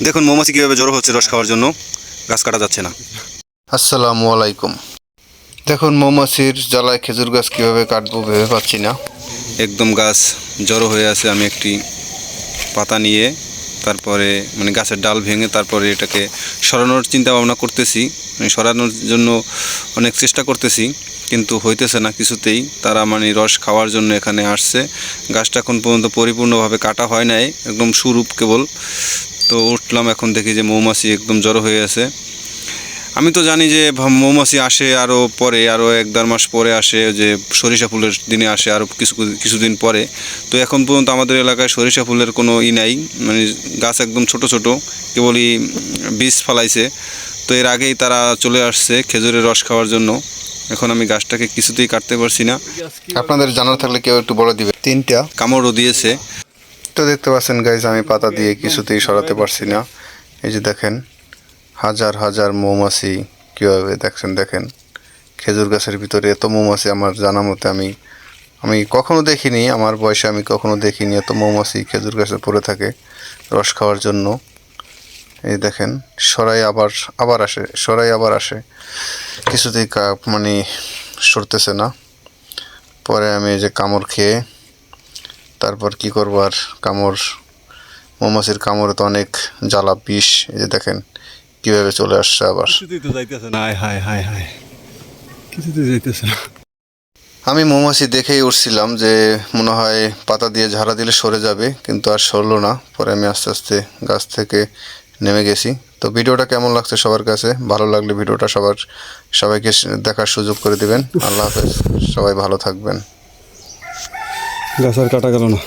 দেখুন মৌমাছি কীভাবে জড়ো হচ্ছে রস খাওয়ার জন্য, গাছ কাটা যাচ্ছে না। আসসালামু আলাইকুম। দেখুন মৌমাছির জ্বালায় খেজুর গাছ কীভাবে কাটবো ভেবে পাচ্ছি না। একদম গাছ জড়ো হয়ে আছে। আমি একটি পাতা নিয়ে তারপরে গাছের ডাল ভেঙে তারপরে এটাকে সরানোর চিন্তা ভাবনা করতেছি। সরানোর জন্য অনেক চেষ্টা করতেছি, কিন্তু হইতেছে না কিছুতেই। তারা রস খাওয়ার জন্য এখানে আসছে। গাছটা এখন পর্যন্ত পরিপূর্ণভাবে কাটা হয় নাই, একদম শুরু কেবল। তো উঠলাম, এখন দেখি যে মৌমাছি একদম জড়ো হয়ে আছে। আমি তো জানি যে মৌমাছি আসে আরও পরে, আরও 1-1.5 মাস পরে আসে, যে সরিষা ফুলের দিনে আসে আরও কিছুদিন পরে। তো এখন পর্যন্ত আমাদের এলাকায় সরিষা ফুলের কোনো নাই, গাছ একদম ছোট ছোট, কেবলই বীজ ফলাইছে। তো এর আগেই তারা চলে আসছে খেজুরের রস খাওয়ার জন্য। এখন আমি গাছটাকে কিছুতেই কাটতে পারছি না। আপনাদের জানার থাকলে কেউ একটু বলে দিবে। 3টা কামড়ও দিয়েছে। তো দেখতে পাচ্ছেন গাইজ, আমি পাতা দিয়ে কিছুতেই সরাতে পারছি না। এই যে দেখেন হাজার হাজার মৌমাছি কীভাবে দেখেন খেজুর গাছের ভিতরে এত মৌমাছি আমার জানা মতে আমি কখনো দেখিনি। আমার বয়সে আমি কখনো দেখিনি এত মৌমাছি খেজুর গাছে পড়ে থাকে রস খাওয়ার জন্য। এই দেখেন সরাই আবার আসে, কিছুতেই সরতেছে না। পরে আমি এই যে কামড় খেয়ে তারপর কি করবো আর, মৌমাছির কামড়ে তো অনেক জ্বালা বিষ। এই যে দেখেন কীভাবে চলে আসছে আবার। আমি মৌমাছি দেখেই উঠছিলাম যে মনে হয় পাতা দিয়ে ঝাড়া দিলে সরে যাবে, কিন্তু আর সরলো না। পরে আমি আস্তে আস্তে গাছ থেকে নেমে গেছি। তো ভিডিওটা কেমন লাগছে সবার কাছে? ভালো লাগলে ভিডিওটা সবাইকে দেখার সুযোগ করে দিবেন। আল্লাহ হাফেজ, সবাই ভালো থাকবেন। গাছ আর কাটা গেল না।